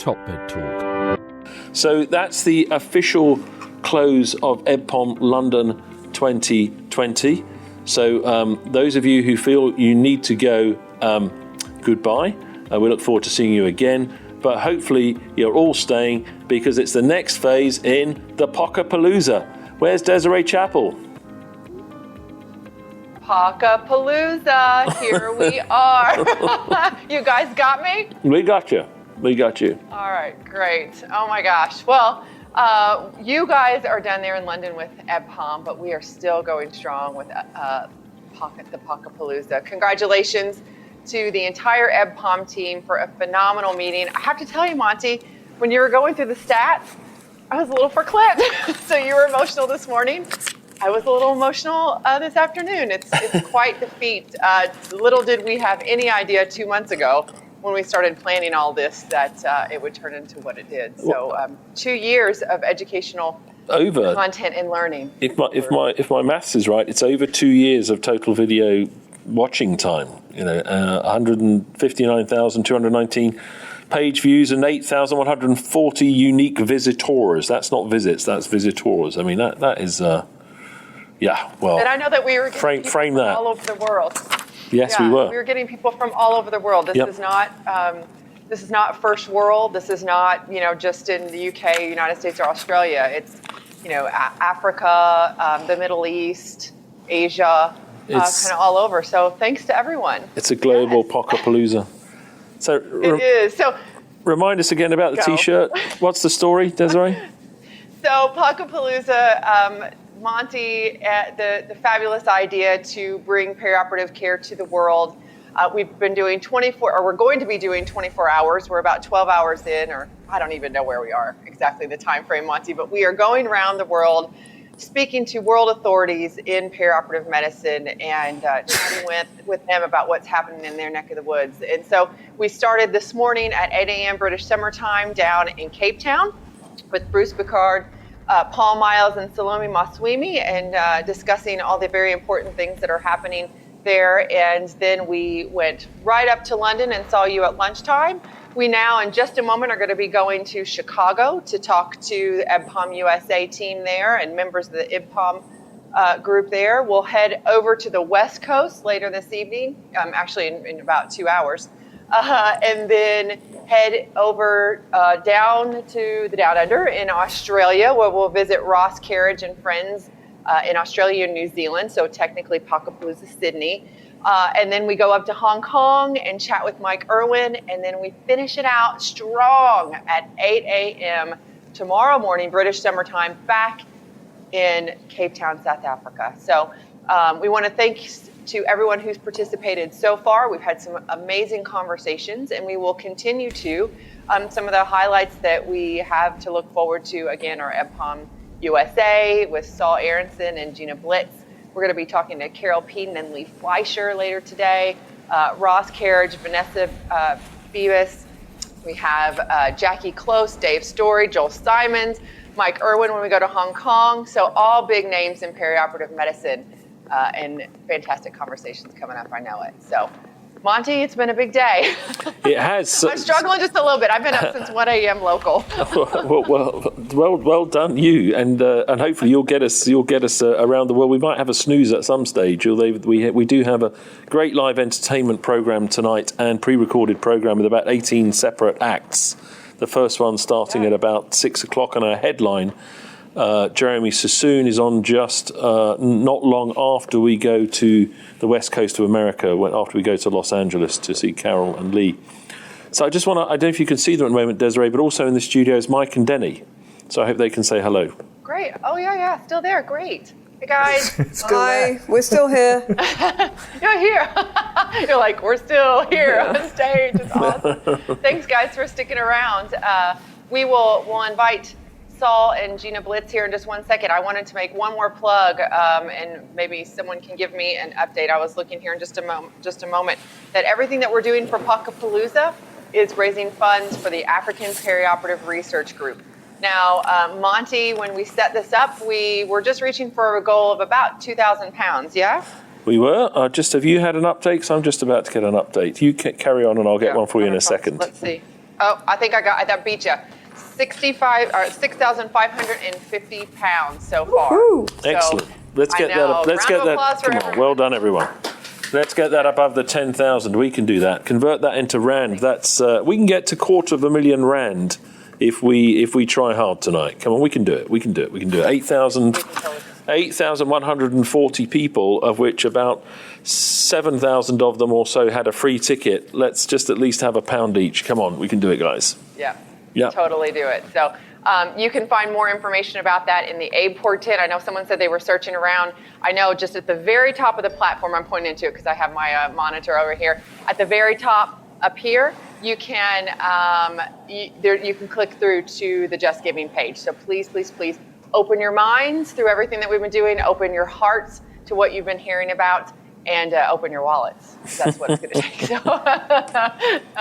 Top Bed Talk. So that's the official close of EBPOM London 2020. So those of you who feel you need to go, goodbye. We look forward to seeing you again. But hopefully you're all staying because it's the next phase in the POCAPALOOZA. Where's Desiree Chappell? POCAPALOOZA, here we are. You guys got me? We got you. All right, great. Oh my gosh. Well, you guys are down there in London with EBPOM, but we are still going strong with the POCAPALOOZA. Congratulations to the entire EBPOM team for a phenomenal meeting. I have to tell you, Monty, when you were going through the stats, I was a little verklempt. So you were emotional this morning. I was a little emotional this afternoon. It's quite the feat. Little did we have any idea 2 months ago when we started planning all this that it would turn into what it did. So 2 years of educational content and learning. If my maths is right, it's over 2 years of total video watching time. 159,219 page views and 8,140 unique visitors. That's not visits, that's visitors. I mean, that is, well. And I know that we were getting people from all over the world. Yes, we were. We were getting people from all over the world. This is not first world. This is not, just in the UK, United States, or Australia. It's, Africa, the Middle East, Asia, kind of all over. So thanks to everyone. It's a global POCAPALOOZA. So it is. So remind us again about the T-shirt. What's the story, Desiree? So POCAPALOOZA, Monty, the fabulous idea to bring perioperative care to the world. We've been doing we're going to be doing 24 hours. We're about 12 hours in, or I don't even know where we are exactly the time frame, Monty, but we are going around the world speaking to world authorities in perioperative medicine and chatting with them about what's happening in their neck of the woods. And so we started this morning at 8 a.m. British Summer Time down in Cape Town with Bruce Picard, Paul Miles, and Salome Maswimi, and discussing all the very important things that are happening there. And then we went right up to London and saw you at lunchtime. We now, in just a moment, are going to be going to Chicago to talk to the EBPOM USA team there and members of the EBPOM group there. We'll head over to the West Coast later this evening, actually in about 2 hours, and then head over down to the Down Under in Australia, where we'll visit Ross Carriage and friends in Australia and New Zealand, so technically POCAPALOOZA Sydney. And then we go up to Hong Kong and chat with Mike Irwin, and then we finish it out strong at 8 a.m. tomorrow morning, British Summer Time, back in Cape Town, South Africa. So we want to thank to everyone who's participated so far. We've had some amazing conversations, and we will continue to. Some of the highlights that we have to look forward to, again, are EBPOM USA with Saul Aronson and Jeanna Blitz. We're going to be talking to Carol Peden and Lee Fleischer later today. Ross Carriage, Vanessa Beavis. We have Jackie Close, Dave Story, Joel Simons, Mike Irwin when we go to Hong Kong. So all big names in perioperative medicine and fantastic conversations coming up, I know it. So Monty, it's been a big day. It has. I'm struggling just a little bit. I've been up since 1 a.m. local. well done, you, and hopefully you'll get us around the world. We might have a snooze at some stage. Although we do have a great live entertainment program tonight and pre-recorded program with about 18 separate acts. The first one starting at about 6 o'clock on our headline. Jeremy Sassoon is on just not long after we go to the west coast of America, after we go to Los Angeles to see Carol and Lee. So I just want to, I don't know if you can see them at the moment, Desiree, but also in the studio is Mike and Denny. So I hope they can say hello. Great. Oh, yeah, still there. Great. Hey, guys. Hi, we're still here. You're here. You're like, we're still here on stage. It's awesome. Thanks, guys, for sticking around. We'll invite Saul and Jeanna Blitz here in just 1 second. I wanted to make one more plug, and maybe someone can give me an update. I was looking here in just a moment, that everything that we're doing for POCAPALOOZA is raising funds for the African Perioperative Research Group. Now, Monty, when we set this up, we were just reaching for a goal of about 2,000 pounds, yeah? We were. Have you had an update? Because I'm just about to get an update. You carry on and I'll get one for you in a second. Let's see. Oh, I think that beat you. 6,550 pounds so far. Woo. Excellent. Let's get that up. Let's get that. Come on. Well done, everyone. Let's get that above the 10,000. We can do that. Convert that into rand. That's we can get to $250,000 rand if we try hard tonight. Come on, we can do it. We can do it. 8,140 people, of which about 7,000 of them or so had a free ticket. Let's just at least have £1 each. Come on, we can do it, guys. Yeah. Totally do it. So you can find more information about that in the AIB Portent. I know someone said they were searching around. I know just at the very top of the platform, I'm pointing to it because I have my monitor over here. At the very top up here, you can you can click through to the Just Giving page. So please, please, please open your minds through everything that we've been doing. Open your hearts to what you've been hearing about. And open your wallets, because that's what it's going to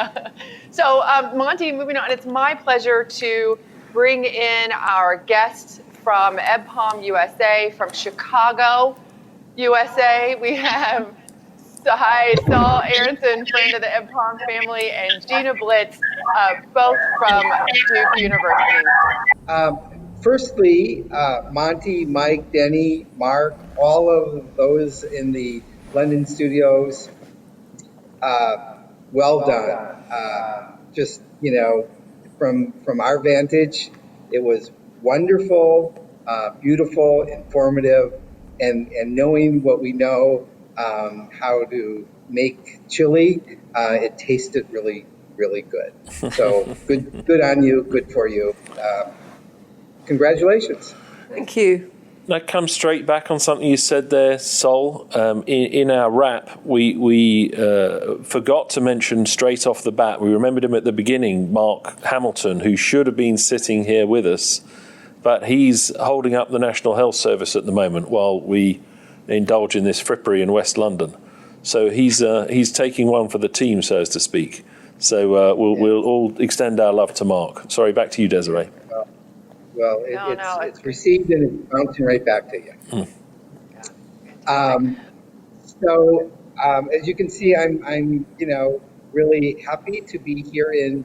take. So Monty, moving on, it's my pleasure to bring in our guest from EBPOM USA, from Chicago, USA. We have Saul Aronson, friend of the EBPOM family, and Jeanna Blitz, both from Duke University. Firstly, Monty, Mike, Denny, Mark, all of those in the London studios, well done. Just, from our vantage, it was wonderful, beautiful, informative, and knowing what we know, how to make chili, it tasted really, really good. So good on you, good for you. Congratulations. Thank you. That comes straight back on something you said there, Sol. In our wrap, we forgot to mention straight off the bat, we remembered him at the beginning, Mark Hamilton, who should have been sitting here with us, but he's holding up the National Health Service at the moment while we indulge in this frippery in West London. So he's taking one for the team, so as to speak. So we'll all extend our love to Mark. Sorry, back to you, Desiree. Well, it's received and it's bouncing right back to you. So as you can see, I'm really happy to be here in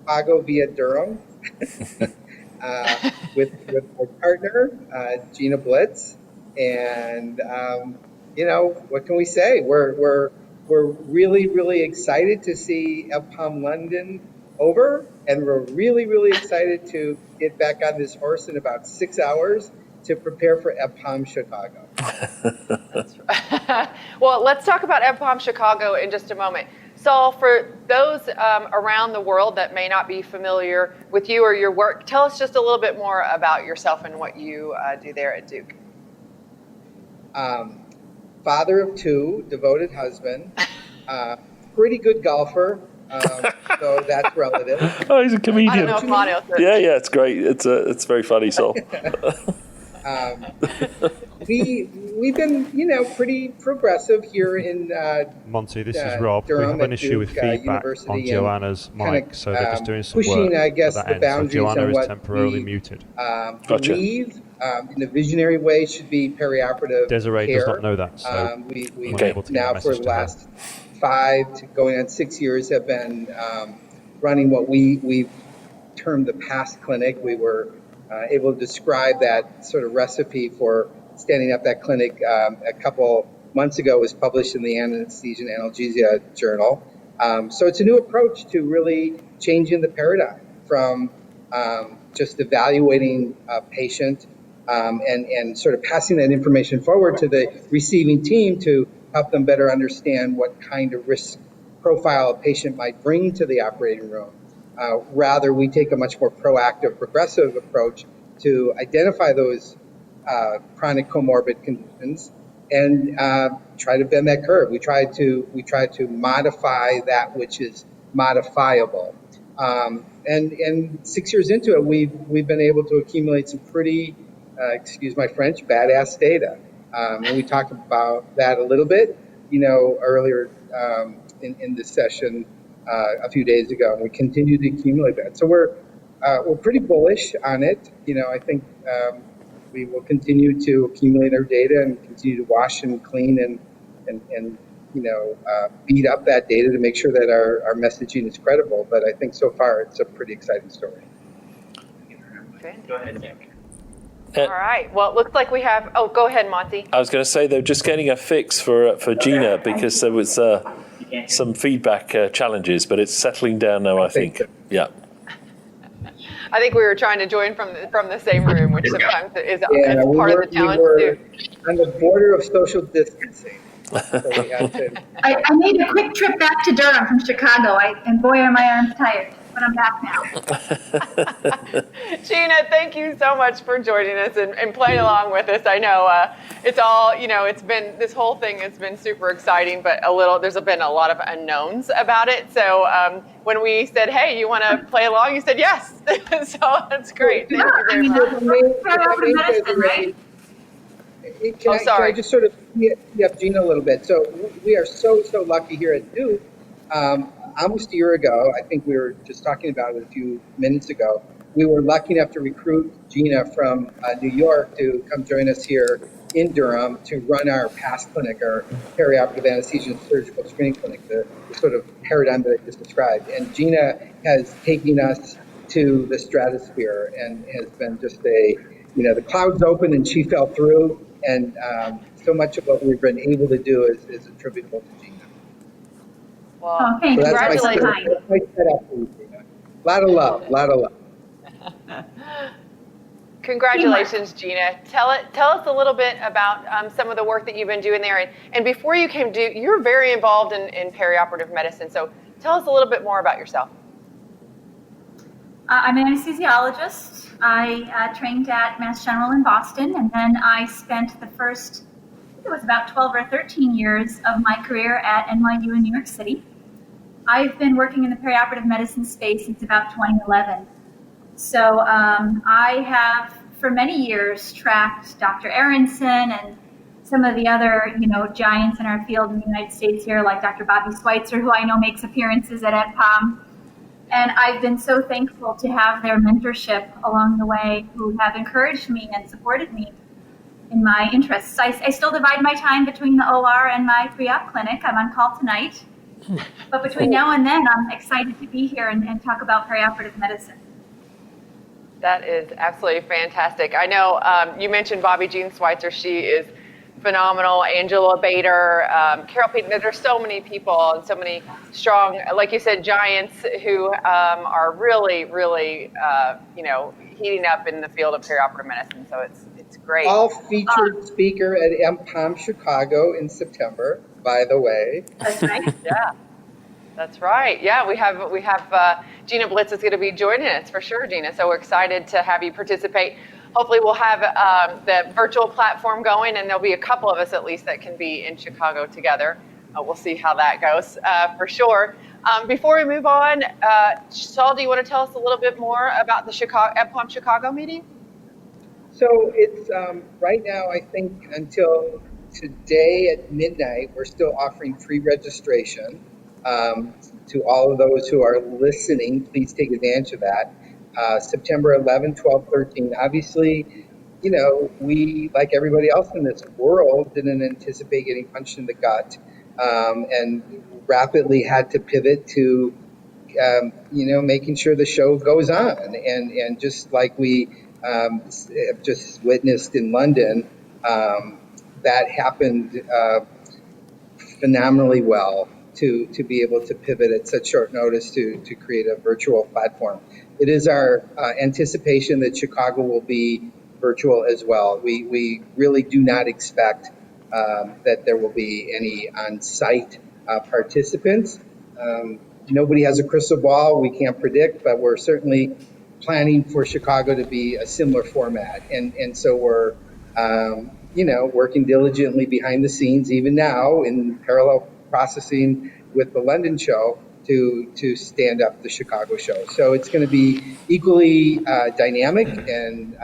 Chicago via Durham with my partner, Jeanna Blitz, and what can we say? We're really, really excited to see EBPOM London over, and we're really, really excited to get back on this horse in about 6 hours to prepare for EBPOM Chicago. That's right. Well, let's talk about EBPOM Chicago in just a moment. So for those around the world that may not be familiar with you or your work, tell us just a little bit more about yourself and what you do there at Duke. Father of two, devoted husband, pretty good golfer. So that's relative. Oh, he's a comedian. I don't know if Monty will say. Yeah, it's great. It's very funny, Sol. We've been, pretty progressive here in Monty, this is Rob. Durham, we have an issue with feedback University on Joanna's mic, so they're just doing some pushing, work I guess, that the end. So boundaries Joanna on is what temporarily we muted. Gotcha. believe in a visionary way should be perioperative Desiree care. does not know that, so we able to get now a for message the to her. last 5 to going on 6 years have been running what we've termed the past clinic. We were able to describe that sort of recipe for standing up that clinic a couple months ago. It was published in the Anesthesia and Analgesia Journal. So it's a new approach to really changing the paradigm from just evaluating a patient and sort of passing that information forward to the receiving team to help them better understand what kind of risk profile a patient might bring to the operating room. Rather, we take a much more proactive, progressive approach to identify those chronic comorbid conditions and try to bend that curve. We try to modify that which is modifiable. And 6 years into it, we've been able to accumulate some pretty, excuse my French, badass data. And we talked about that a little bit, earlier in this session a few days ago. And we continue to accumulate that. So we're pretty bullish on it. I think we will continue to accumulate our data and continue to wash and clean and beat up that data to make sure that our messaging is credible. But I think so far it's a pretty exciting story. Go ahead, Nick. All right. Well, it looks like we have. Oh, go ahead, Monty. I was going to say they're just getting a fix for Jeanna because there was some feedback challenges, but it's settling down now. I think. Yeah. I think we were trying to join from the same room, which sometimes is part of the challenge we were too. On the border of social distancing. So we had to. I made a quick trip back to Durham from Chicago, and boy, are my arms tired. But I'm back now. Jeanna, thank you so much for joining us and playing along with us. I know it's all, this whole thing has been super exciting, but there's been a lot of unknowns about it. So when we said, hey, you want to play along, you said yes. So that's great. Thank you very much. Perioperative medicine, right? Can I just sort of tee up Jeanna a little bit? So we are so lucky here at Duke. Almost a year ago, I think we were just talking about it a few minutes ago, we were lucky enough to recruit Jeanna from New York to come join us here in Durham to run our PASS clinic, our perioperative anesthesia and surgical screening clinic, the sort of paradigm that I just described. And Jeanna has taken us to the stratosphere and has been just the clouds opened and she fell through. And so much of what we've been able to do is attributable to Jeanna. Well, okay, so congratulations. That's my setup for you, Jeanna. A lot of love. Congratulations, Jeanna. Tell us a little bit about some of the work that you've been doing there. And before you came to, you're very involved in perioperative medicine. So tell us a little bit more about yourself. I'm an anesthesiologist. I trained at Mass General in Boston, and then I spent the first, I think it was about 12 or 13 years of my career at NYU in New York City. I've been working in the perioperative medicine space since about 2011. So I have, for many years, tracked Dr. Aronson and some of the other, giants in our field in the United States here, like Dr. Bobby Schweitzer, who I know makes appearances at EdPom. And I've been so thankful to have their mentorship along the way, who have encouraged me and supported me in my interests. I still divide my time between the OR and my pre-op clinic. I'm on call tonight. But between now and then, I'm excited to be here and talk about perioperative medicine. That is absolutely fantastic. I know you mentioned Bobby Jean Schweitzer. She is phenomenal. Angela Bader, Carol Payton. There's so many people and so many strong, like you said, giants who are really, really, heating up in the field of perioperative medicine. So it's great. All featured speaker at MPOM Chicago in September, by the way. That's right. Yeah. That's right. Yeah, we have Jeanna Blitz is going to be joining us for sure, Jeanna. So we're excited to have you participate. Hopefully we'll have the virtual platform going, and there'll be a couple of us at least that can be in Chicago together. We'll see how that goes for sure. Before we move on, Saul, do you want to tell us a little bit more about the EdPom Chicago meeting? So it's right now, I think until today at midnight, we're still offering free registration. To all of those who are listening, please take advantage of that. September 11, 12, 13. Obviously, we, like everybody else in this world, didn't anticipate getting punched in the gut and rapidly had to pivot to, making sure the show goes on. And just like we have just witnessed in London, that happened phenomenally well. To be able to pivot at such short notice to create a virtual platform. It is our anticipation that Chicago will be virtual as well. We really do not expect that there will be any on-site participants. Nobody has a crystal ball. We can't predict, but we're certainly planning for Chicago to be a similar format. And so we're, working diligently behind the scenes, even now in parallel processing with the London show to stand up the Chicago show. So it's going to be equally dynamic and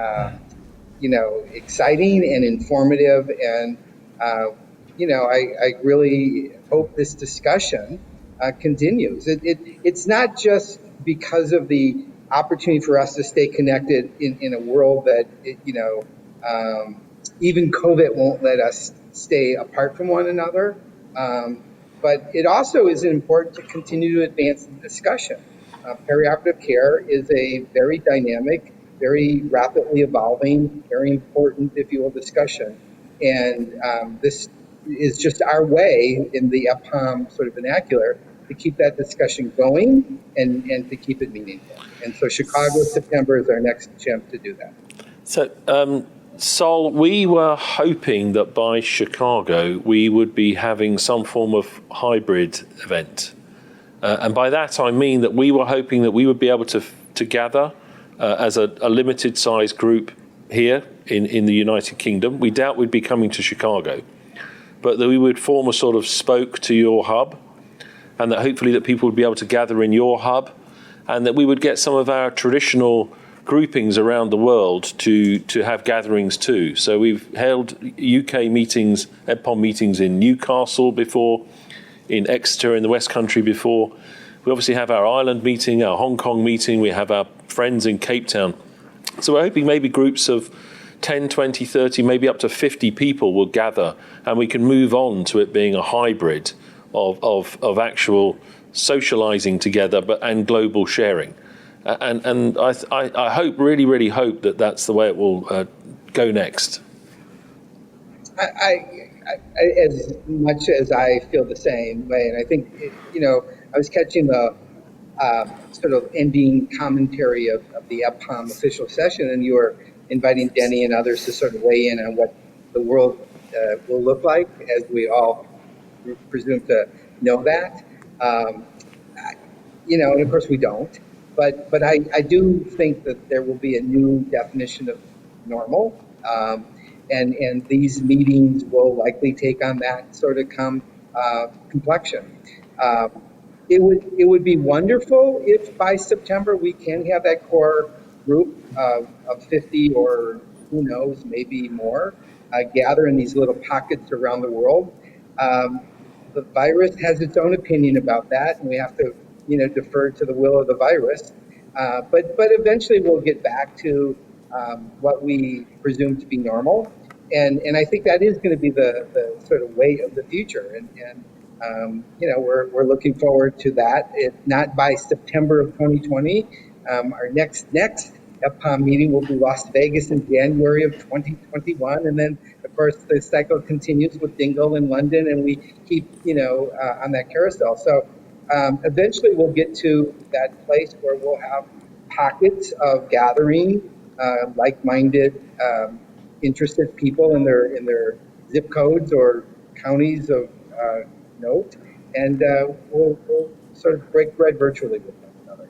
exciting and informative. And I really hope this discussion continues. It's not just because of the opportunity for us to stay connected in a world that even COVID won't let us stay apart from one another. But it also is important to continue to advance the discussion. Perioperative care is a very dynamic, very rapidly evolving, very important, if you will, discussion. And this is just our way in the EPOM sort of vernacular to keep that discussion going and to keep it meaningful. And so Chicago, September is our next chance to do that. So, Sol, we were hoping that by Chicago we would be having some form of hybrid event. And by that I mean that we were hoping that we would be able to gather as a limited size group here in the United Kingdom. We doubt we'd be coming to Chicago, but that we would form a sort of spoke to your hub, and that hopefully that people would be able to gather in your hub, and that we would get some of our traditional groupings around the world to have gatherings too. So we've held UK meetings, EPOM meetings in Newcastle before, in Exeter in the West Country before. We obviously have our Ireland meeting, our Hong Kong meeting, we have our friends in Cape Town. So we're hoping maybe groups of 10, 20, 30, maybe up to 50 people will gather, and we can move on to it being a hybrid of actual socializing together and global sharing. And I hope, really hope that that's the way it will go next. I, as much as I feel the same way, and I think, I was catching the sort of ending commentary of the EPOM official session, and you were inviting Denny and others to sort of weigh in on what the world will look like, as we all presume to know that. And of course we don't. But I do think that there will be a new definition of normal, and these meetings will likely take on that sort of complexion. It would be wonderful if by September we can have that core group of 50 or who knows, maybe more, gather in these little pockets around the world. The virus has its own opinion about that, and we have to defer to the will of the virus. But eventually we'll get back to what we presume to be normal. And I think that is going to be the sort of way of the future. And we're looking forward to that. If not by September of 2020, our next EPOM meeting will be Las Vegas in January of 2021. And then, of course, the cycle continues with Dingle in London, and we keep, on that carousel. So eventually we'll get to that place where we'll have pockets of gathering, like-minded, interested people in their zip codes or counties of note, and we'll sort of break bread virtually with one another.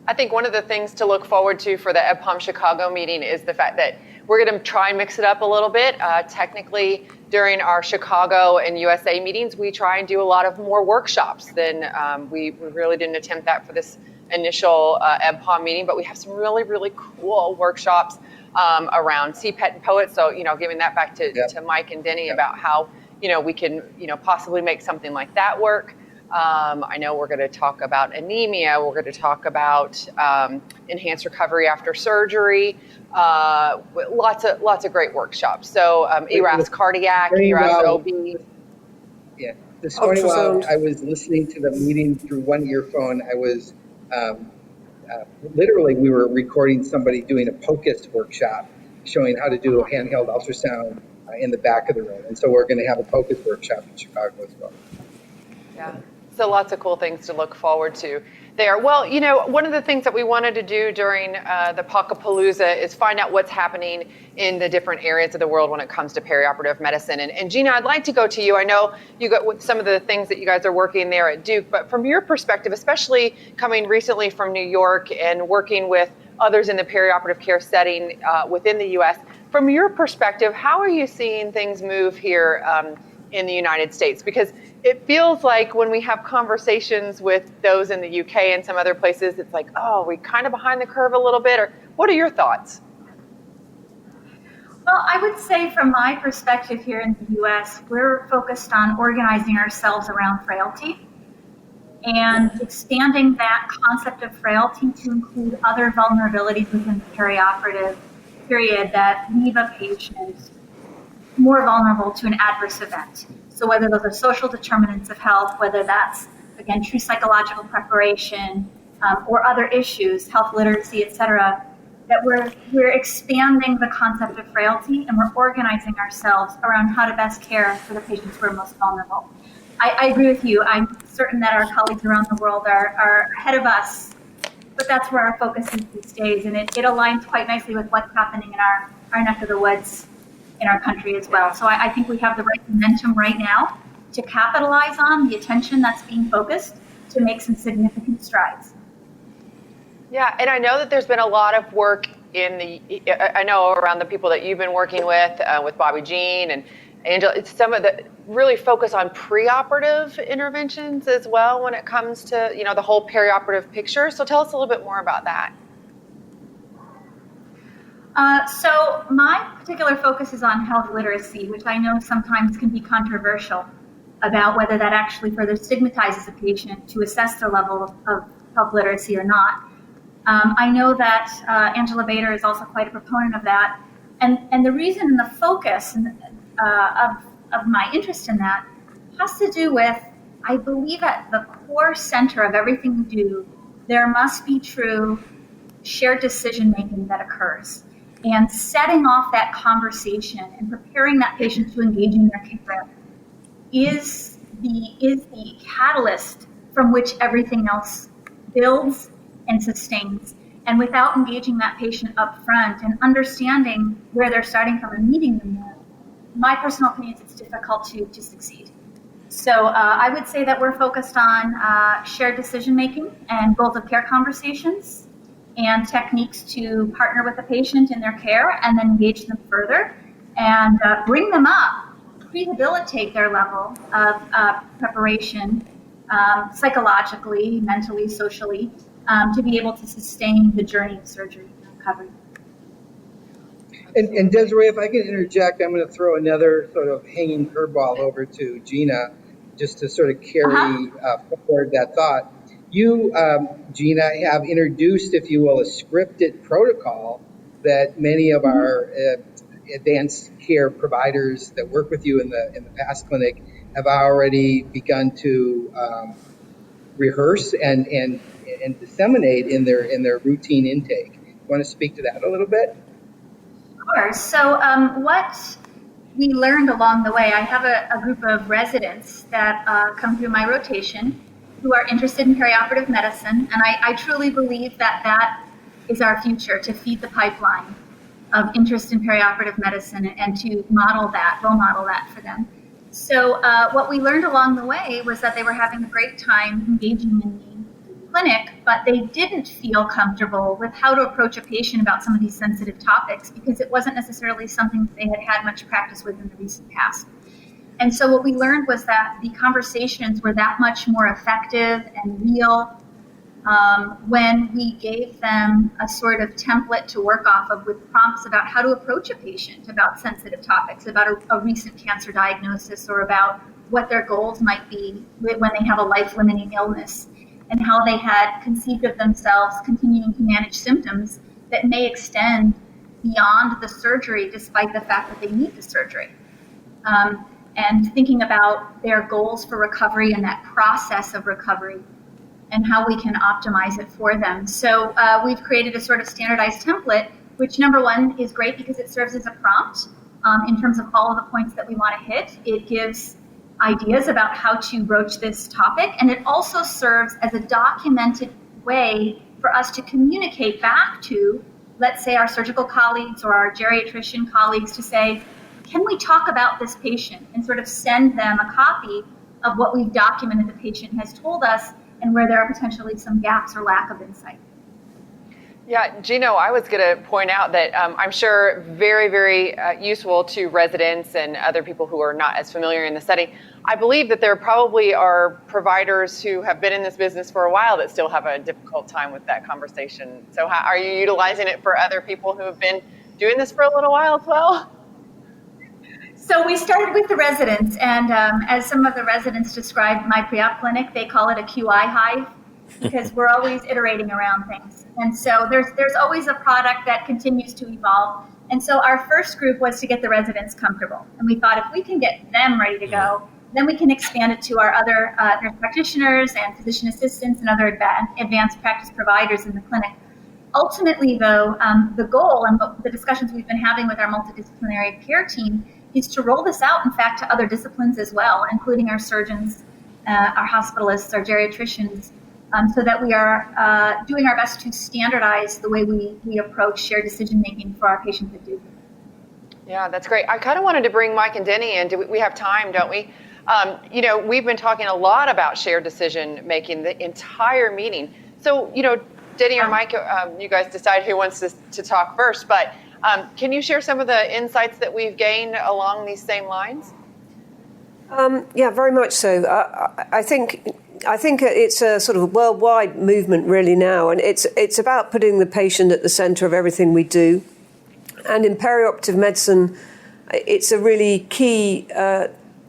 I think one of the things to look forward to for the EPOM Chicago meeting is the fact that we're going to try and mix it up a little bit. Technically, during our Chicago and USA meetings, we try and do a lot of more workshops than we really didn't attempt that for this initial EPOM meeting, but we have some really cool workshops around CPET and POET. So, giving that back to Mike and Denny about how, we can, possibly make something like that work. I know we're going to talk about anemia. We're going to talk about enhanced recovery after surgery. Lots of great workshops. So ERAS cardiac, ERAS OB. Yeah. This morning while I was listening to the meeting through one earphone, I was literally, we were recording somebody doing a POCUS workshop showing how to do a handheld ultrasound in the back of the room. And so we're going to have a POCUS workshop in Chicago as well. Yeah. So lots of cool things to look forward to there. Well, one of the things that we wanted to do during the POCAPALOOZA is find out what's happening in the different areas of the world when it comes to perioperative medicine. And Jeanna, I'd like to go to you. I know you got with some of the things that you guys are working there at Duke, but from your perspective, especially coming recently from New York and working with others in the perioperative care setting within the U.S., from your perspective, how are you seeing things move here in the United States? Because it feels like when we have conversations with those in the UK and some other places, it's like, oh, we're kind of behind the curve a little bit. Or what are your thoughts? Well, I would say from my perspective here in the US, we're focused on organizing ourselves around frailty and expanding that concept of frailty to include other vulnerabilities within the perioperative period that leave a patient more vulnerable to an adverse event. So whether those are social determinants of health, whether that's, again, true psychological preparation, or other issues, health literacy, et cetera, that we're expanding the concept of frailty, and we're organizing ourselves around how to best care for the patients who are most vulnerable. I agree with you. I'm certain that our colleagues around the world are ahead of us, but that's where our focus is these days, and it aligns quite nicely with what's happening in our neck of the woods in our country as well. So I think we have the right momentum right now to capitalize on the attention that's being focused to make some significant strides. Yeah, and I know that there's been a lot of work I know around the people that you've been working with Bobby Jean and Angela, it's some of the really focus on preoperative interventions as well when it comes to, the whole perioperative picture. So tell us a little bit more about that. So my particular focus is on health literacy, which I know sometimes can be controversial about whether that actually further stigmatizes a patient to assess their level of health literacy or not. I know that Angela Bader is also quite a proponent of that. And the reason and the focus of my interest in that has to do with, I believe at the core center of everything we do, there must be true shared decision-making that occurs. And setting off that conversation and preparing that patient to engage in their care is the catalyst from which everything else builds and sustains. And without engaging that patient up front and understanding where they're starting from and meeting them there, my personal opinion is it's difficult to succeed. So I would say that we're focused on shared decision-making and goals of care conversations and techniques to partner with the patient in their care and then engage them further and bring them up, rehabilitate their level of preparation psychologically, mentally, socially, to be able to sustain the journey of surgery and recovery. And Desiree, if I can interject, I'm going to throw another sort of hanging curveball over to Jeanna, just to sort of carry forward that thought. You, Jeanna, have introduced, if you will, a scripted protocol that many of our advanced care providers that work with you in the past clinic have already begun to rehearse and disseminate in their routine intake. You want to speak to that a little bit? Sure. So what we learned along the way, I have a group of residents that come through my rotation who are interested in perioperative medicine, and I truly believe that is our future, to feed the pipeline of interest in perioperative medicine and to role model that for them. So what we learned along the way was that they were having a great time engaging in the clinic, but they didn't feel comfortable with how to approach a patient about some of these sensitive topics because it wasn't necessarily something they had had much practice with in the recent past. And so what we learned was that the conversations were that much more effective and real when we gave them a sort of template to work off of with prompts about how to approach a patient about sensitive topics, about a recent cancer diagnosis, or about what their goals might be when they have a life-limiting illness, and how they had conceived of themselves continuing to manage symptoms that may extend beyond the surgery despite the fact that they need the surgery. And thinking about their goals for recovery and that process of recovery and how we can optimize it for them. So we've created a sort of standardized template, which number one is great because it serves as a prompt in terms of all of the points that we want to hit. It gives ideas about how to broach this topic, and it also serves as a documented way for us to communicate back to, let's say, our surgical colleagues or our geriatrician colleagues to say, can we talk about this patient, and sort of send them a copy of what we've documented the patient has told us and where there are potentially some gaps or lack of insight. Yeah, Gino, I was going to point out that I'm sure very, very useful to residents and other people who are not as familiar in the setting. I believe that there probably are providers who have been in this business for a while that still have a difficult time with that conversation. So how, are you utilizing it for other people who have been doing this for a little while as well? So we started with the residents, and as some of the residents described my pre-op clinic, they call it a QI hive, because we're always iterating around things. And so there's always a product that continues to evolve. And so our first group was to get the residents comfortable. And we thought if we can get them ready to go, then we can expand it to our other nurse practitioners and physician assistants and other advanced practice providers in the clinic. Ultimately, though, the goal and the discussions we've been having with our multidisciplinary care team is to roll this out, in fact, to other disciplines as well, including our surgeons, our hospitalists, our geriatricians, so that we are doing our best to standardize the way we approach shared decision-making for our patients that do. Yeah, that's great. I kind of wanted to bring Mike and Denny in. We have time, don't we? We've been talking a lot about shared decision-making the entire meeting. So, Denny or Mike, you guys decide who wants to talk first, but can you share some of the insights that we've gained along these same lines? Yeah, very much so. I think it's a sort of worldwide movement really now, and it's about putting the patient at the centre of everything we do. And in perioperative medicine, it's a really key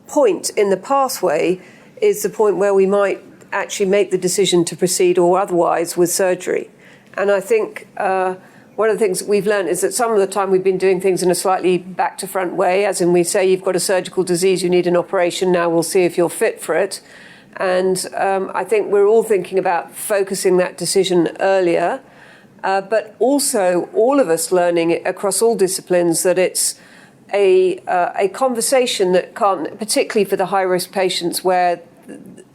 point in the pathway is the point where we might actually make the decision to proceed or otherwise with surgery. And I think one of the things that we've learned is that some of the time we've been doing things in a slightly back to front way, as in we say you've got a surgical disease, you need an operation, now we'll see if you're fit for it. And I think we're all thinking about focusing that decision earlier, but also all of us learning across all disciplines that it's a conversation that can't, particularly for the high-risk patients where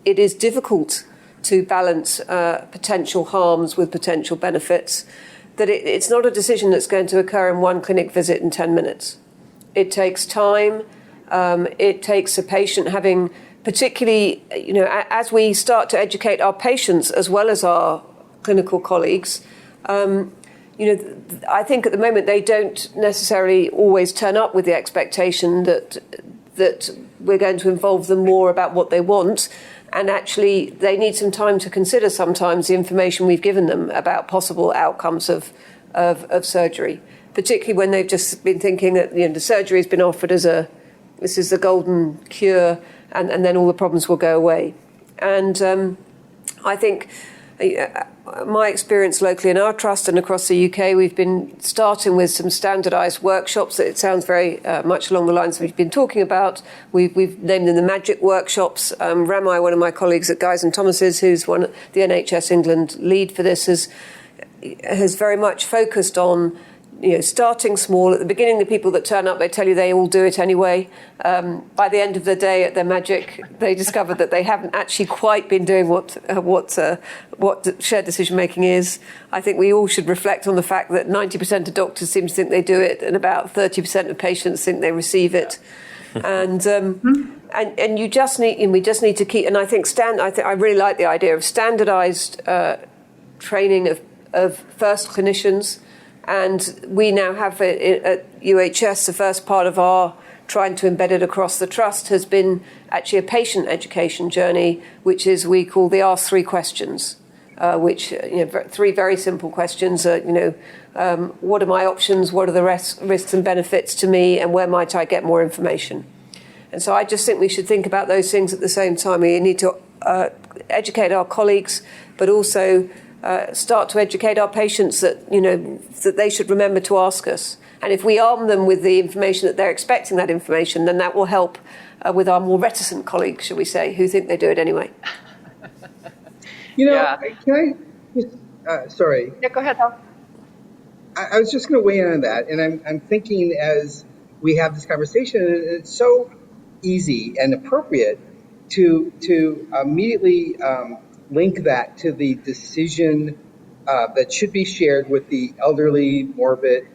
it is difficult to balance potential harms with potential benefits, that it's not a decision that's going to occur in one clinic visit in 10 minutes. It takes time. It takes a patient having, particularly, as we start to educate our patients as well as our clinical colleagues, I think at the moment they don't necessarily always turn up with the expectation that we're going to involve them more about what they want. And actually, they need some time to consider sometimes the information we've given them about possible outcomes of surgery, particularly when they've just been thinking that the surgery has been offered as this is the golden cure, and then all the problems will go away. And I think my experience locally in our trust and across the UK, we've been starting with some standardised workshops. It sounds very much along the lines we've been talking about. We've named them the Magic Workshops. Rami, one of my colleagues at Guy's and Thomas's, who's the NHS England lead for this, has very much focused on starting small. At the beginning, the people that turn up, they tell you they all do it anyway. By the end of the day at their magic, they discover that they haven't actually quite been doing what shared decision making is. I think we all should reflect on the fact that 90% of doctors seem to think they do it, and about 30% of patients think they receive it. And you just need, and we just need to keep. And I think I really like the idea of standardised training of first clinicians. And we now have at UHS, the first part of our trying to embed it across the trust has been actually a patient education journey, which is we call the Ask 3 questions, which 3 very simple questions. What are my options? What are the risks and benefits to me? And where might I get more information? And so I just think we should think about those things at the same time. We need to educate our colleagues, but also start to educate our patients that that they should remember to ask us. And if we arm them with the information that they're expecting that information, then that will help with our more reticent colleagues, shall we say, who think they do it anyway. Can I just, sorry. Yeah, go ahead, Hal. I was just going to weigh in on that, and I'm thinking as we have this conversation, it's so easy and appropriate to immediately link that to the decision that should be shared with the elderly, morbid,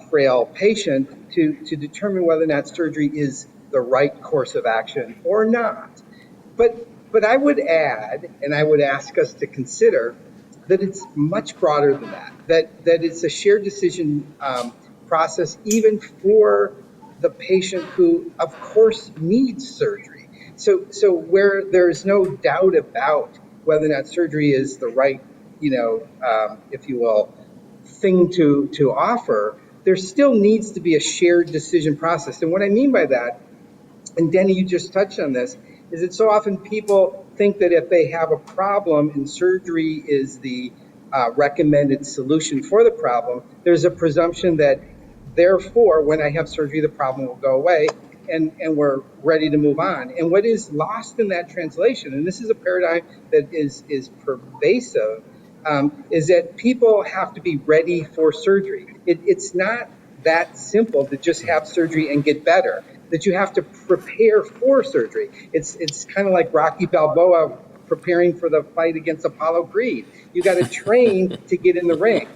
frail patient to determine whether or not surgery is the right course of action or not. But I would add, and I would ask us to consider, that it's much broader than that it's a shared decision process even for the patient who, of course, needs surgery. So where there's no doubt about whether or not surgery is the right, if you will, thing to offer, there still needs to be a shared decision process. And what I mean by that, and Denny, you just touched on this, is that so often people think that if they have a problem and surgery is the recommended solution for the problem, there's a presumption that therefore when I have surgery, the problem will go away. and we're ready to move on. And what is lost in that translation, and this is a paradigm that is pervasive, is that people have to be ready for surgery. It's not that simple to just have surgery and get better, that you have to prepare for surgery. It's kind of like Rocky Balboa preparing for the fight against Apollo Creed. You got to train to get in the ring.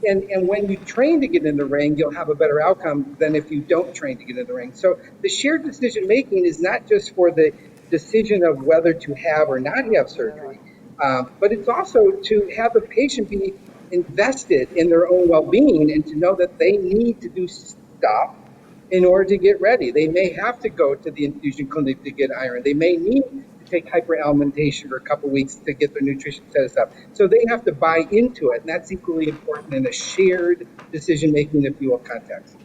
And when you train to get in the ring, you'll have a better outcome than if you don't train to get in the ring. So the shared decision making is not just for the decision of whether to have or not have surgery, but it's also to have the patient be invested in their own well-being and to know that they need to do stuff in order to get ready. They may have to go to the infusion clinic to get iron. They may need to take hyperalimentation for a couple of weeks to get their nutrition set up. So they have to buy into it, and that's equally important in a shared decision-making, if you will, context.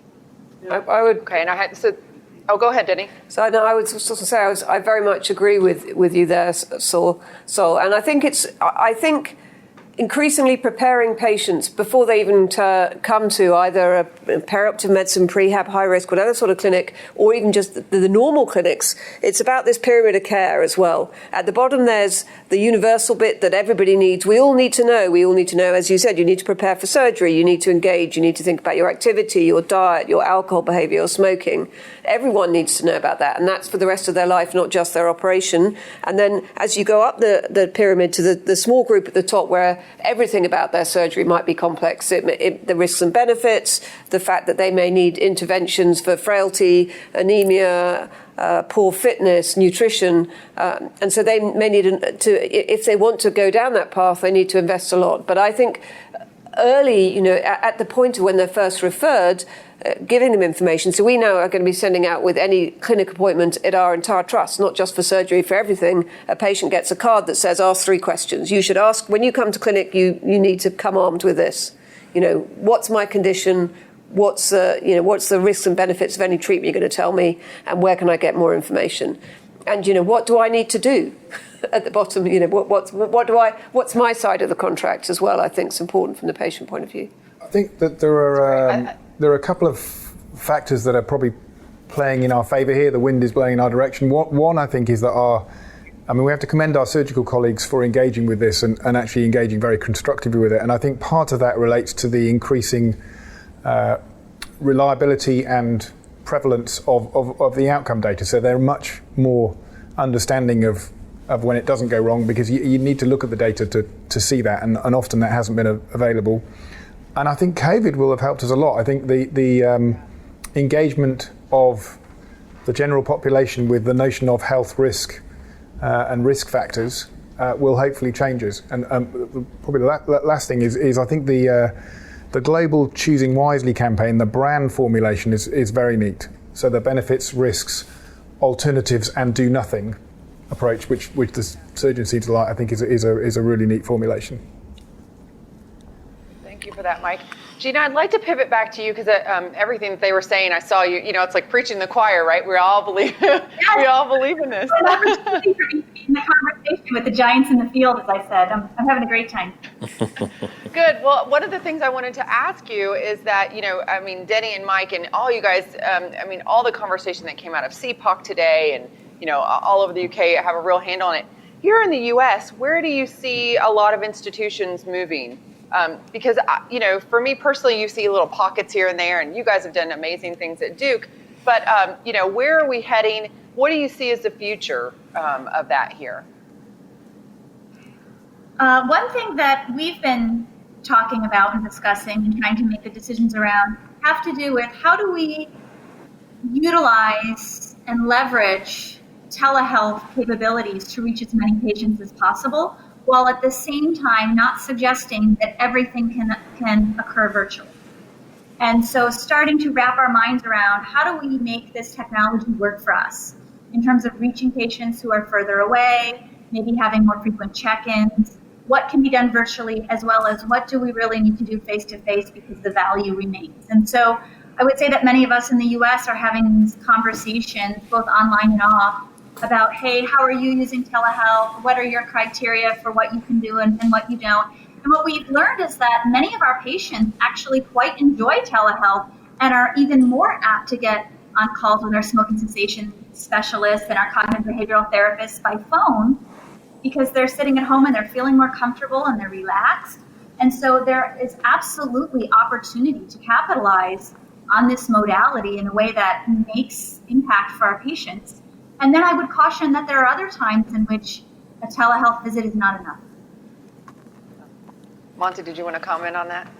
I would. Okay, and I had go ahead, Denny. So no, I would sort of say I very much agree with you there, Sol. And I think increasingly preparing patients before they even come to either a perioperative medicine, prehab, high risk, whatever sort of clinic, or even just the normal clinics. It's about this pyramid of care as well. At the bottom, there's the universal bit that everybody needs. We all need to know, as you said, you need to prepare for surgery, you need to engage, you need to think about your activity, your diet, your alcohol behavior, your smoking. Everyone needs to know about that, and that's for the rest of their life, not just their operation. And then as you go up the pyramid to the small group at the top where everything about their surgery might be complex, the risks and benefits, the fact that they may need interventions for frailty, anemia, poor fitness, nutrition, and so they may need if they want to go down that path, they need to invest a lot. But I think early, at the point of when they're first referred, giving them information. So we now are going to be sending out with any clinic appointment at our entire trust, not just for surgery, for everything. A patient gets a card that says, ask 3 questions. You should ask, when you come to clinic, you need to come armed with this. What's my condition? What's the risks and benefits of any treatment you're going to tell me? And where can I get more information? And, what do I need to do? At the bottom, what's my side of the contract as well, I think is important from the patient point of view. I think that there are a couple of factors that are probably playing in our favour here. The wind is blowing in our direction. One, I think, is that we have to commend our surgical colleagues for engaging with this and actually engaging very constructively with it. And I think part of that relates to the increasing reliability and prevalence of the outcome data. So they're much more understanding of when it doesn't go wrong, because you need to look at the data to see that, and often that hasn't been available. And I think COVID will have helped us a lot. I think the engagement of the general population with the notion of health risk and risk factors will hopefully change us. And probably the last thing is I think the global Choosing Wisely campaign, the brand formulation is very neat. So the benefits, risks, alternatives, and do nothing approach, which the surgeon seems to like, I think is a really neat formulation. Thank you for that, Mike. Jeanna, I'd like to pivot back to you because everything that they were saying, I saw you. It's like preaching the choir, right? We all believe in this. In the conversation with the giants in the field, as I said, I'm having a great time. Good. Well, one of the things I wanted to ask you is that, Denny and Mike and all you guys, all the conversation that came out of CPOC today and, all over the UK have a real handle on it. Here in the US, where do you see a lot of institutions moving? Because, for me personally, you see little pockets here and there, and you guys have done amazing things at Duke. But, where are we heading? What do you see as the future of that here? One thing that we've been talking about and discussing and trying to make the decisions around have to do with how do we utilize and leverage telehealth capabilities to reach as many patients as possible, while at the same time not suggesting that everything can occur virtually. And so starting to wrap our minds around how do we make this technology work for us in terms of reaching patients who are further away, maybe having more frequent check-ins, what can be done virtually, as well as what do we really need to do face-to-face because the value remains. And so I would say that many of us in the US are having these conversations, both online and off, about, hey, how are you using telehealth? What are your criteria for what you can do and what you don't? And what we've learned is that many of our patients actually quite enjoy telehealth and are even more apt to get on calls with our smoking cessation specialists and our cognitive behavioral therapists by phone, because they're sitting at home and they're feeling more comfortable and they're relaxed. And so there is absolutely opportunity to capitalize on this modality in a way that makes impact for our patients. And then I would caution that there are other times in which a telehealth visit is not enough. Monty, did you want to comment on that?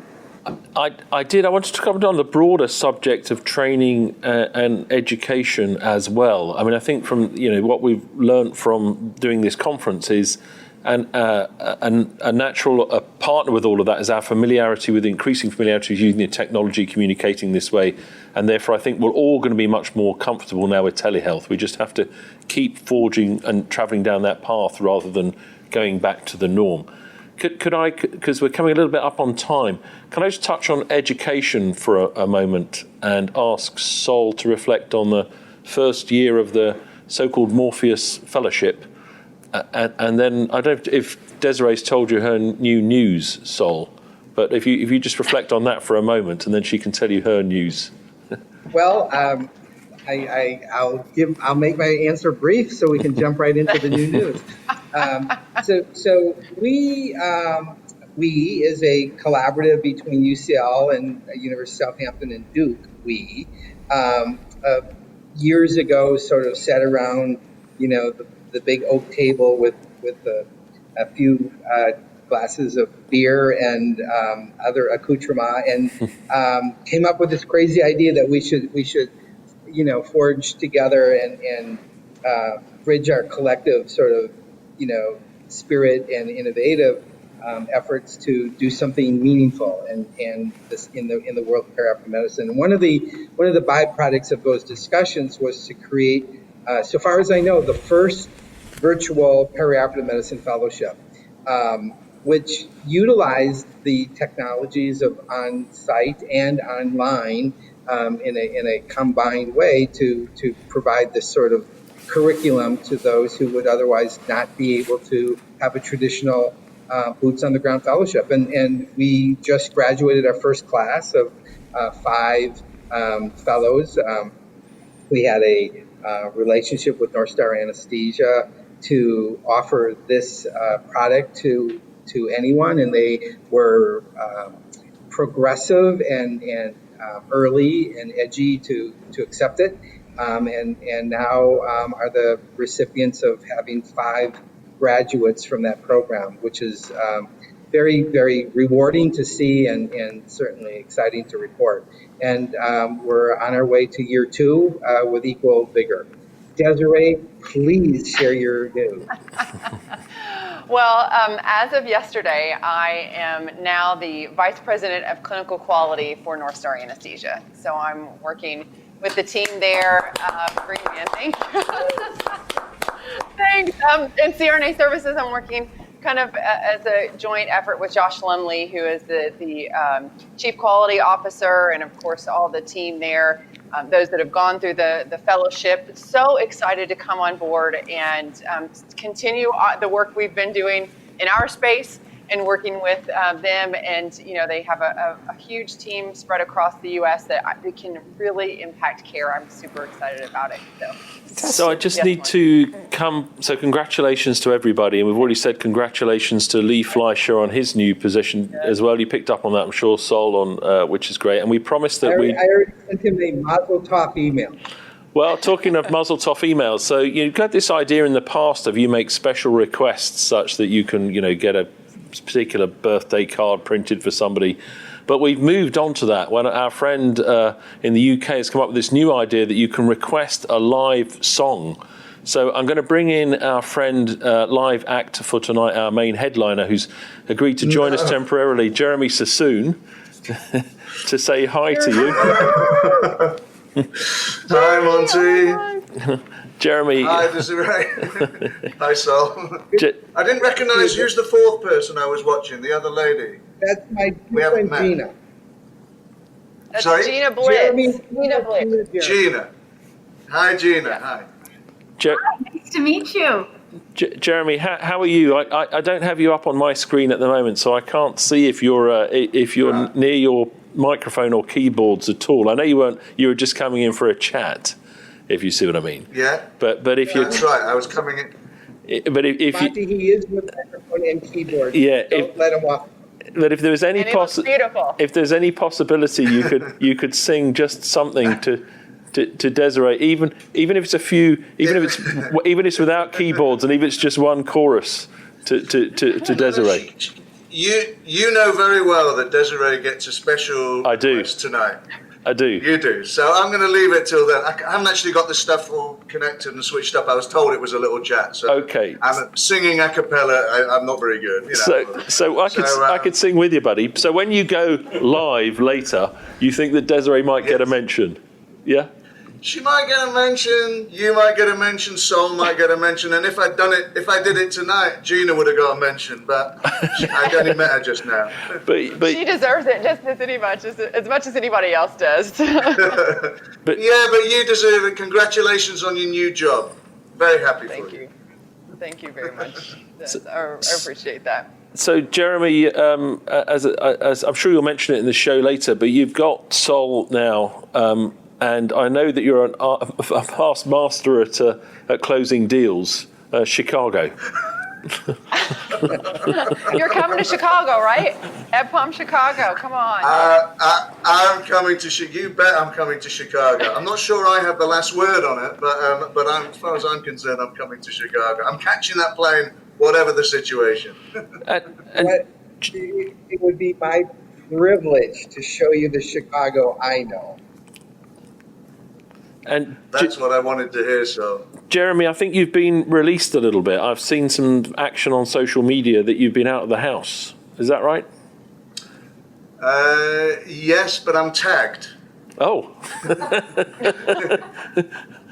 I did. I wanted to comment on the broader subject of training and education as well. I mean, I think from what we've learned from doing this conference is, and a natural partner with all of that is our increasing familiarity with using the technology, communicating this way, and therefore I think we're all going to be much more comfortable now with telehealth. We just have to keep forging and travelling down that path rather than going back to the norm. Could I, because we're coming a little bit up on time, can I just touch on education for a moment and ask Sol to reflect on the first year of the so-called Morpheus Fellowship? And then, I don't know if Desiree's told you her new news, Sol, but if you just reflect on that for a moment, and then she can tell you her news. Well, I'll make my answer brief so we can jump right into the new news. So we is a collaborative between UCL and University of Southampton and Duke. We years ago sort of sat around, the big oak table with a few glasses of beer and other accoutrement, and came up with this crazy idea that we should forge together and bridge our collective sort of spirit and innovative efforts to do something meaningful and this in the world of perioperative medicine. And one of the byproducts of those discussions was to create, so far as I know, the first virtual perioperative medicine fellowship, which utilized the technologies of on-site and online in a combined way to provide this sort of curriculum to those who would otherwise not be able to have a traditional boots on the ground fellowship. And we just graduated our first class of 5 fellows. We had a relationship with North Star Anesthesia to offer this product to anyone, and they were progressive and early and edgy to accept it, and now are the recipients of having 5 graduates from that program, which is very, very rewarding to see and certainly exciting to report. And we're on our way to year 2 with equal vigor. Desiree, please share your news. Well, as of yesterday, I am now the Vice President of Clinical Quality for North Star Anesthesia. So I'm working with the team there. Bring me in, thank you. Thanks. In CRNA Services, I'm working kind of as a joint effort with Josh Lumley, who is the Chief Quality Officer, and of course all the team there. Those that have gone through the fellowship, so excited to come on board and continue the work we've been doing in our space and working with them. And they have a huge team spread across the U.S. that can really impact care. I'm super excited about it. So I just need to come. So congratulations to everybody, and we've already said congratulations to Lee Fleischer on his new position as well. You picked up on that, I'm sure, Sol, on which is great. And we promised that I already sent him a Mazel Tov email. Well, talking of Mazel Tov emails, so you've got this idea in the past of you make special requests such that you can, get a particular birthday card printed for somebody. But we've moved on to that when our friend in the UK has come up with this new idea that you can request a live song. So I'm going to bring in our friend live actor for tonight, our main headliner, who's agreed to join us temporarily, Jeremy Sassoon, to say hi to you. Hi, Monty. Jeremy. Hi, Desiree. Hi, Sol. I didn't recognise who's the 4th person I was watching, the other lady. That's my friend Jeanna. That's Sorry? Jeanna Blitz. Jeanna. Hi, Jeanna. Hi. Hi, nice to meet you. Jeremy, how are you? I don't have you up on my screen at the moment, so I can't see if you're near your microphone or keyboards at all. I know you weren't. You were just coming in for a chat, if you see what I mean. Yeah. But if you. That's right. I was coming in. But if Monty, he is with microphone and keyboard. Yeah. Don't let him walk. But if there was any if there's any possibility you could sing just something to Desiree, even if it's a few, even if it's without keyboards, and even if it's just one chorus to Desiree. You know very well that Desiree gets a special request tonight. I do. You do. So I'm going to leave it till then. I haven't actually got the stuff all connected and switched up. I was told it was a little chat. So okay. I'm singing a cappella. I'm not very good. You know. So I could sing with you, buddy. So when you go live later, you think that Desiree might get a mention? Yeah. She might get a mention, you might get a mention, Sol might get a mention, and if I did it tonight, Jeanna would have got a mention, but I only met her just now. But she deserves it just as much as anybody else does. but you deserve it. Congratulations on your new job. Very happy for you. Thank you very much. I appreciate that. So, Jeremy, as I'm sure you'll mention it in the show later, but you've got Sol now. And I know that you're a past master at closing deals, Chicago. You're coming to Chicago, right? EdPom Chicago, come on. I'm coming to You bet I'm coming to Chicago. I'm not sure I have the last word on it, but as far as I'm concerned, I'm coming to Chicago. I'm catching that plane, whatever the situation. It would be my privilege to show you the Chicago I know. And that's what I wanted to hear, so. Jeremy, I think you've been released a little bit. I've seen some action on social media that you've been out of the house. Is that right? Yes, but I'm tagged. Oh.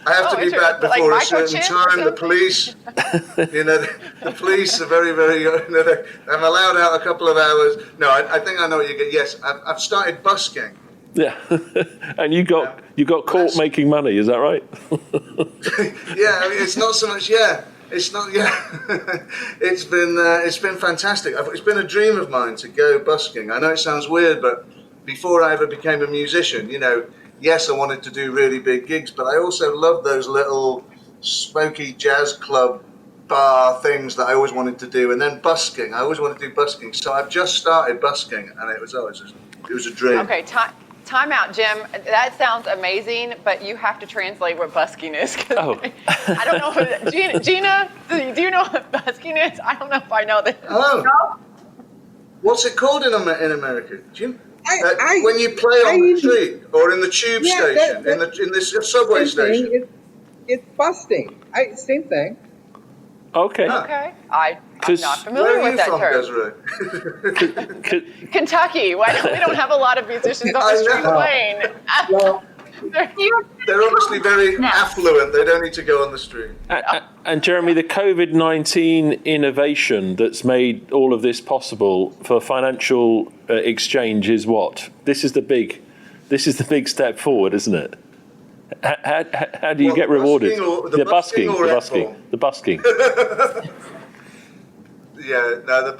I have to be back before a certain time. The police, the police are very, very, I'm allowed out a couple of hours. No, I think I know what you get. Yes, I've started busking. Yeah, and you got caught making money, is that right? Yeah, I mean, it's not so much. Yeah, it's not. Yeah, it's been fantastic. It's been a dream of mine to go busking. I know it sounds weird, but before I ever became a musician, yes, I wanted to do really big gigs, but I also loved those little smoky jazz club bar things that I always wanted to do, and then busking. I always wanted to do busking, so I've just started busking, and it was a dream. Okay, time out, Jim. That sounds amazing, but you have to translate what busking is. Oh. I don't know. Jeanna, do you know what busking is? I don't know if I know this. Oh. What's it called in America, Jim? When you play on the street or in the tube station, in this subway station. It's busting. Same thing. Okay. Okay. I'm not familiar with that term. Desiree? Kentucky. We don't have a lot of musicians on the street playing. Well, they're obviously very affluent. They don't need to go on the street. And Jeremy, the COVID-19 innovation that's made all of this possible for financial exchange is what? This is the big step forward, isn't it? How do you get rewarded? The busking. Yeah, no, the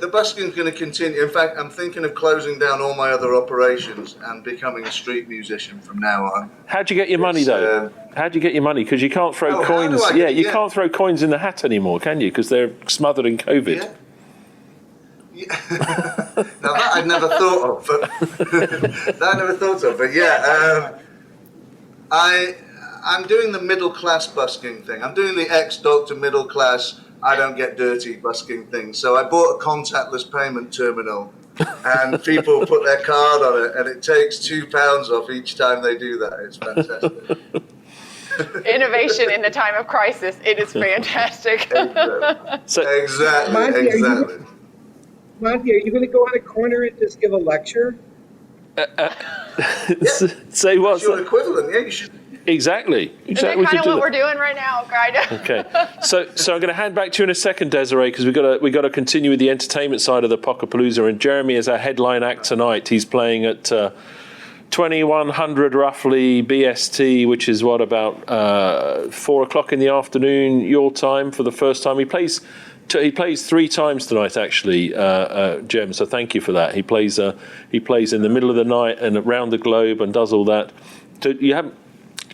busking's going to continue. In fact, I'm thinking of closing down all my other operations and becoming a street musician from now on. How'd you get your money, though? How'd you get your money? Because you can't throw coins. You can't throw coins in the hat anymore, can you? Because they're smothered in COVID. Yeah. Now that I'd never thought of, but yeah, I'm doing the middle class busking thing. I'm doing the ex-doctor middle class, I don't get dirty busking thing. So I bought a contactless payment terminal, and people put their card on it, and it takes £2 off each time they do that. It's fantastic. Innovation in the time of crisis. It is fantastic. Exactly. Monty, are you going to go on a corner and just give a lecture? Say what? It's your equivalent, yeah. You should. Exactly. Is that kind of what we're doing right now, kind of? Okay. So I'm going to hand back to you in a second, Desiree, because we got to continue with the entertainment side of the POCAPALOOZA. And Jeremy is our headline act tonight. He's playing at 2100 roughly BST, which is about 4 o'clock in the afternoon your time for the first time. He plays He plays 3 times tonight, actually, Jem. So thank you for that. He plays in the middle of the night and around the globe and does all that. So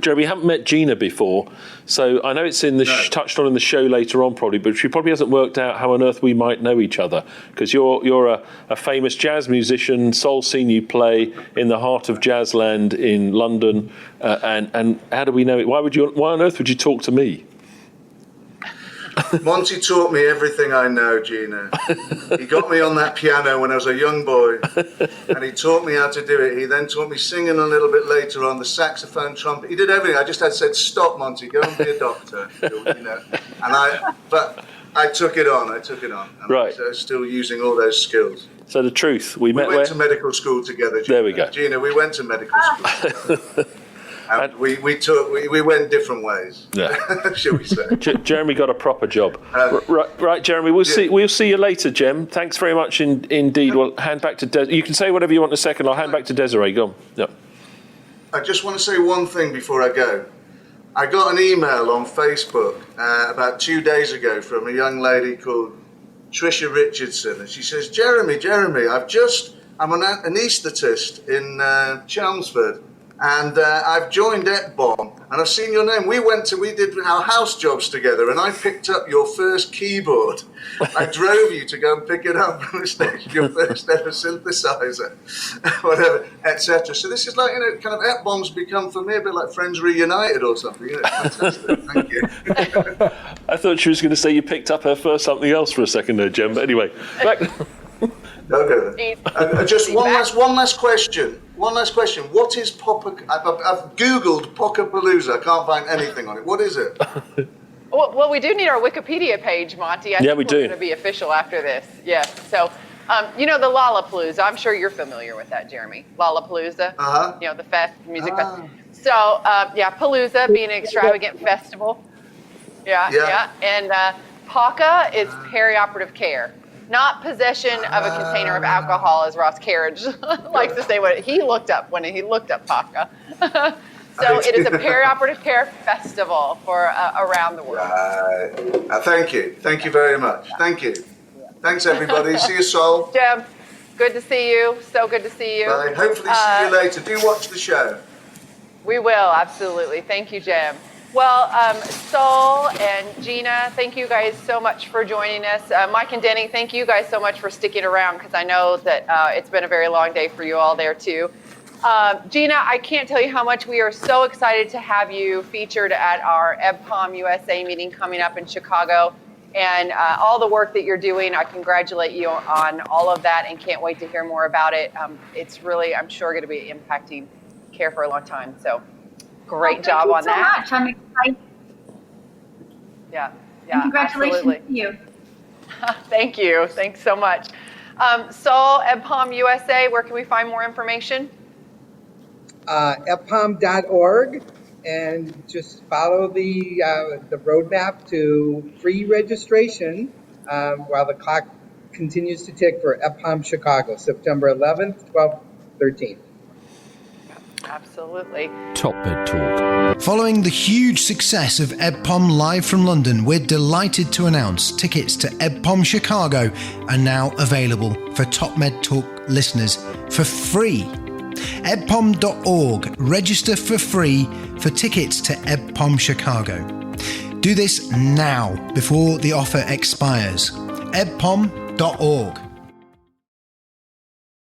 Jeremy, you haven't met Jeanna before, so I know it's touched on in the show later on probably, but she probably hasn't worked out how on earth we might know each other, because you're a famous jazz musician, soul scene you play in the heart of Jazzland in London, and how do we know it? Why on earth would you talk to me? Monty taught me everything I know, Jeanna. He got me on that piano when I was a young boy, and he taught me how to do it. He then taught me singing a little bit later on, the saxophone, trumpet. He did everything. I just had said, "Stop, Monty, go and be a doctor." But I took it on. And right. I'm still using all those skills. So the truth, we went to medical school together, Jeanna. There we go. Jeanna, we went to medical school together. And we went different ways, shall we say? Jeremy got a proper job. Right, Jeremy. We'll see you later, Jem. Thanks very much indeed. We'll hand back to Des. You can say whatever you want in a second. I'll hand back to Desiree. Go on. Yep. I just want to say one thing before I go. I got an email on Facebook about 2 days ago from a young lady called Tricia Richardson, and she says, Jeremy, I'm an anaesthetist in Chelmsford. And I've joined EPBOM, and I've seen your name. We did our house jobs together, and I picked up your first keyboard. I drove you to go and pick it up from the station, your first ever synthesizer, whatever, etc. So this is like, kind of EPBOM's become for me a bit like Friends Reunited or something. It's fantastic. Thank you. I thought she was going to say you picked up her first something else for a second there, Jem. But anyway, back. Okay. Just one last question. What is I've Googled POCAPALOOZA. I can't find anything on it. What is it? Well, we do need our Wikipedia page, Monty. I think we do. We're going to be official after this. Yes. So, the Lollapalooza. I'm sure you're familiar with that, Jeremy. Lollapalooza. Uh-huh. The music festival. So, Palooza being an extravagant festival. Yeah. And POCA is perioperative care. Not possession of a container of alcohol, as Ross Carriage likes to say what he looked up when he looked up POCA. So it is a perioperative care festival for around the world. Thank you. Thank you very much. Thank you. Thanks, everybody. See you, Sol. Jem, good to see you. So good to see you. Bye. Hopefully see you later. Do watch the show. We will, absolutely. Thank you, Jem. Well, Sol and Jeanna, thank you guys so much for joining us. Mike and Denny, thank you guys so much for sticking around, because I know that it's been a very long day for you all there too. Jeanna, I can't tell you how much we are so excited to have you featured at our EPBOM USA meeting coming up in Chicago, and all the work that you're doing. I congratulate you on all of that and can't wait to hear more about it. It's really, I'm sure, going to be impacting care for a long time. So. Great job on that. Thank you so much. I'm excited. Yeah. And congratulations absolutely. to you. Thank you. Thanks so much. Sol, EPBOM USA, where can we find more information? EPBOM.org, and just follow the roadmap to free registration while the clock continues to tick for EPBOM Chicago, September 11th, 12th, 13th. Absolutely. Top Med Talk. Following the huge success of EPBOM Live from London, we're delighted to announce tickets to EPBOM Chicago are now available for Top Med Talk listeners for free. EPBOM.org. Register for free for tickets to EPBOM Chicago. Do this now before the offer expires. EPBOM.org.